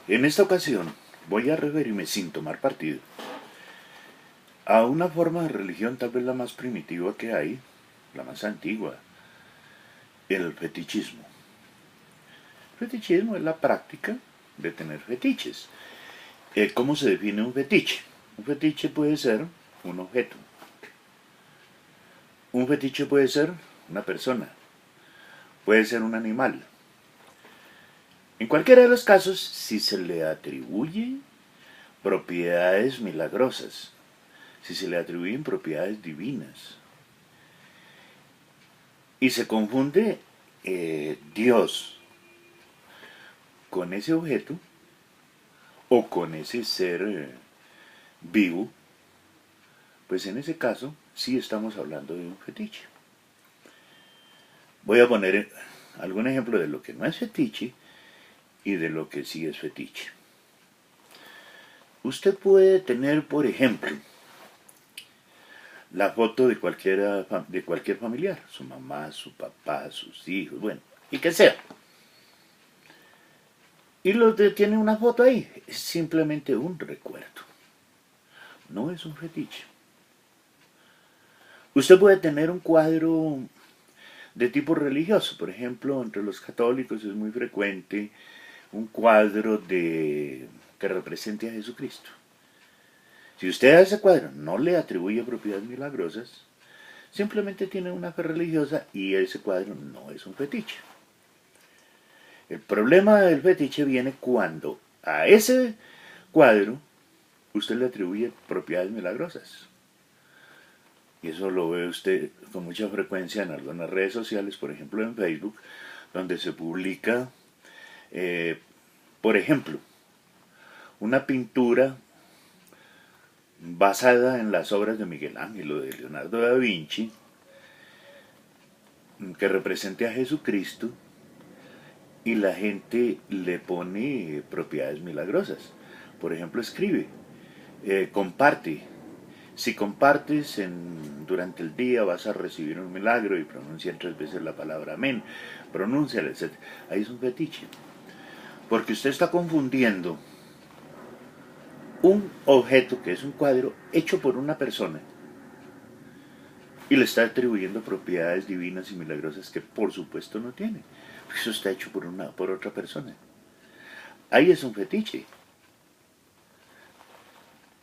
En esta ocasión voy a referirme sin tomar partido a una forma de religión tal vez la más primitiva que hay, la más antigua, el fetichismo. El fetichismo es la práctica de tener fetiches. ¿Cómo se define un fetiche? Un fetiche puede ser un objeto. Un fetiche puede ser una persona. Puede ser un animal. En cualquiera de los casos, si se le atribuye propiedades milagrosas, si se le atribuyen propiedades divinas, y se confunde Dios con ese objeto o con ese ser vivo, pues en ese caso sí estamos hablando de un fetiche. Voy a poner algún ejemplo de lo que no es fetiche y de lo que sí es fetiche. Usted puede tener, por ejemplo, la foto de cualquier familiar, su mamá, su papá, sus hijos, bueno, y que sea. Y tiene una foto ahí, es simplemente un recuerdo, no es un fetiche. Usted puede tener un cuadro de tipo religioso, por ejemplo, entre los católicos es muy frecuente un cuadro que represente a Jesucristo. Si usted a ese cuadro no le atribuye propiedades milagrosas, simplemente tiene una fe religiosa y ese cuadro no es un fetiche. El problema del fetiche viene cuando a ese cuadro usted le atribuye propiedades milagrosas. Y eso lo ve usted con mucha frecuencia en algunas redes sociales, por ejemplo en Facebook, donde se publica, por ejemplo, una pintura basada en las obras de Miguel Ángel o de Leonardo da Vinci, que represente a Jesucristo, y la gente le pone propiedades milagrosas. Por ejemplo, escribe, comparte. Si compartes durante el día vas a recibir un milagro y pronuncia 3 veces la palabra amén, pronúnciala, etc. Ahí es un fetiche. Porque usted está confundiendo un objeto que es un cuadro hecho por una persona y le está atribuyendo propiedades divinas y milagrosas que por supuesto no tiene. Eso está hecho por otra persona. Ahí es un fetiche.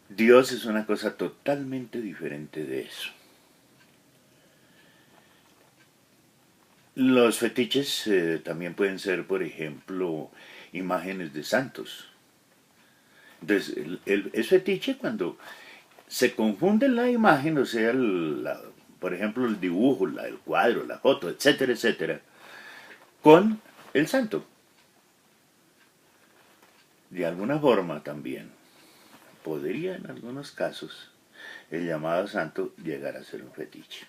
Dios es una cosa totalmente diferente de eso. Los fetiches también pueden ser, por ejemplo, imágenes de santos. Entonces, es fetiche cuando se confunde la imagen, o sea, por ejemplo, el dibujo, el cuadro, la foto, etcétera, etcétera, con el santo. De alguna forma también podría en algunos casos el llamado santo llegar a ser un fetiche.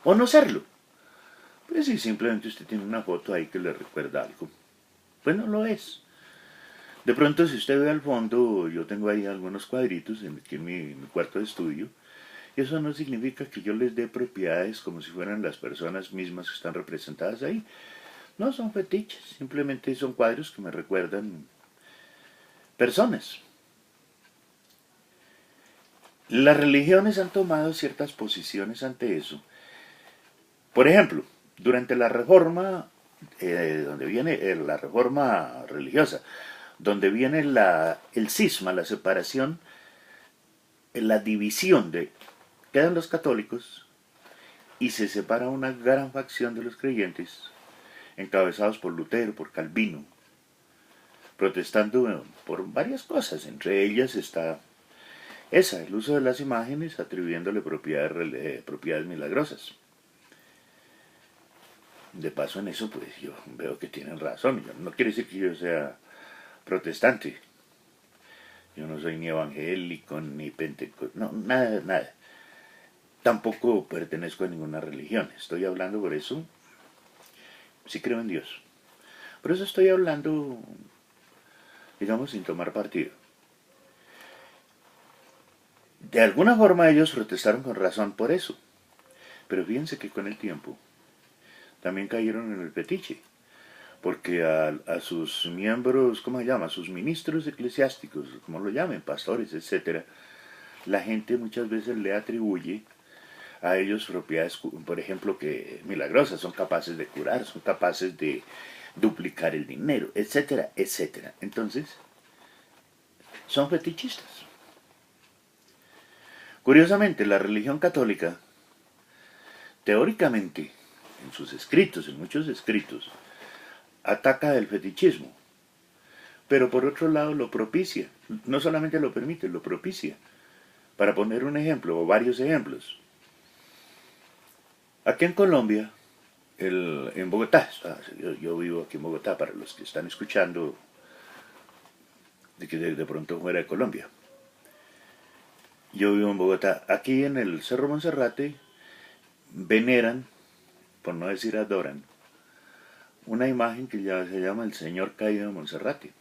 O no serlo. Pues si simplemente usted tiene una foto ahí que le recuerda algo, pues no lo es. De pronto si usted ve al fondo, yo tengo ahí algunos cuadritos aquí en mi cuarto de estudio, y eso no significa que yo les dé propiedades como si fueran las personas mismas que están representadas ahí. No son fetiches, simplemente son cuadros que me recuerdan personas. Las religiones han tomado ciertas posiciones ante eso. Por ejemplo, durante la reforma, donde viene la reforma religiosa, donde viene el cisma, la separación, la división de quedan los católicos y se separa una gran facción de los creyentes, encabezados por Lutero, por Calvino, protestando por varias cosas. Entre ellas está esa, el uso de las imágenes atribuyéndole propiedades milagrosas. De paso en eso, pues yo veo que tienen razón. No quiere decir que yo sea protestante. Yo no soy ni evangélico, ni pentecostal, no, nada, nada. Tampoco pertenezco a ninguna religión. Estoy hablando por eso, sí creo en Dios. Por eso estoy hablando, digamos, sin tomar partido. De alguna forma ellos protestaron con razón por eso. Pero fíjense que con el tiempo también cayeron en el fetiche. porque a sus miembros, ¿cómo se llama? A sus ministros eclesiásticos, como lo llamen, pastores, etcétera, la gente muchas veces le atribuye a ellos propiedades, por ejemplo, que milagrosas, son capaces de curar, son capaces de duplicar el dinero, etcétera, etcétera. Entonces, son fetichistas. Curiosamente, la religión católica, teóricamente, en sus escritos, en muchos escritos, ataca el fetichismo, pero por otro lado lo propicia. No solamente lo permite, lo propicia. Para poner un ejemplo, o varios ejemplos. Aquí en Colombia, en Bogotá, yo vivo aquí en Bogotá, para los que están escuchando de que de pronto fuera de Colombia. Yo vivo en Bogotá. Aquí en el Cerro Monserrate veneran, por no decir adoran, una imagen que ya se llama el Señor Caído de Monserrate.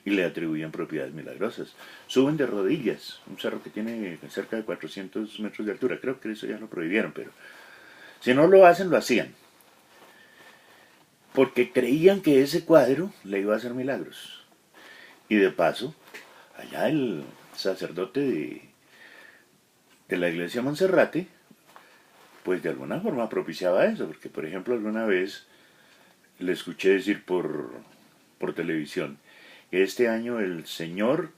Y le atribuyen propiedades milagrosas. Suben de rodillas, un cerro que tiene cerca de 400 metros de altura. Creo que eso ya lo prohibieron, pero si no lo hacen, lo hacían. Porque creían que ese cuadro le iba a hacer milagros. Y de paso, allá el sacerdote de la iglesia Monserrate, pues de alguna forma propiciaba eso. Porque, por ejemplo, alguna vez le escuché decir por televisión que este año el Señor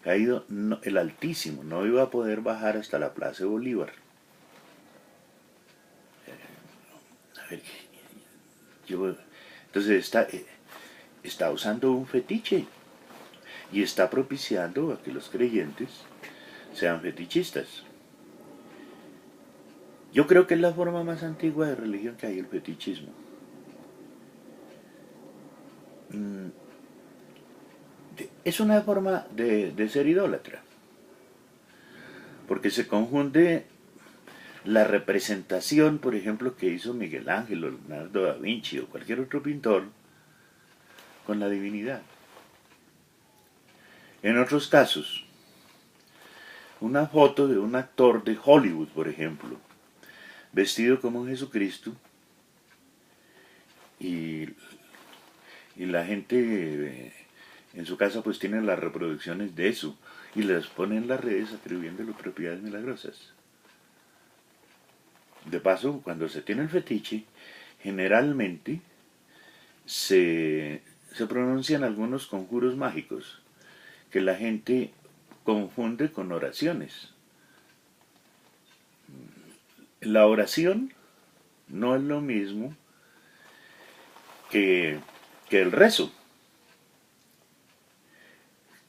Caído, el Altísimo, no iba a poder bajar hasta la Plaza de Bolívar. A ver, entonces está usando un fetiche y está propiciando a que los creyentes sean fetichistas. Yo creo que es la forma más antigua de religión que hay, el fetichismo. Es una forma de ser idólatra, porque se confunde la representación, por ejemplo, que hizo Miguel Ángel o Leonardo da Vinci o cualquier otro pintor con la divinidad. En otros casos, una foto de un actor de Hollywood, por ejemplo, vestido como Jesucristo, y la gente en su casa pues tiene las reproducciones de eso y las pone en las redes atribuyéndole propiedades milagrosas. De paso, cuando se tiene el fetiche, generalmente se pronuncian algunos conjuros mágicos que la gente confunde con oraciones. La oración no es lo mismo que el rezo,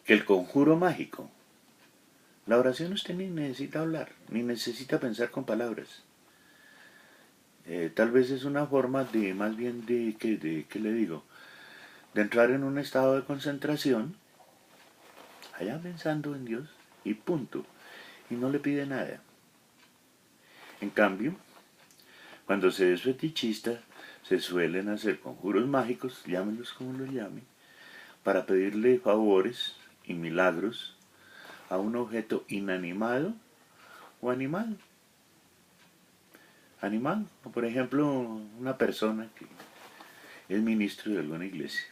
que el conjuro mágico. La oración usted ni necesita hablar, ni necesita pensar con palabras. Tal vez es una forma de, más bien ¿qué le digo? De entrar en un estado de concentración, allá pensando en Dios, y punto. Y no le pide nada. En cambio, cuando se es fetichista, se suelen hacer conjuros mágicos, llámenlos como los llamen, para pedirle favores y milagros a un objeto inanimado o animal. Animal, o por ejemplo, una persona que es ministro de alguna iglesia.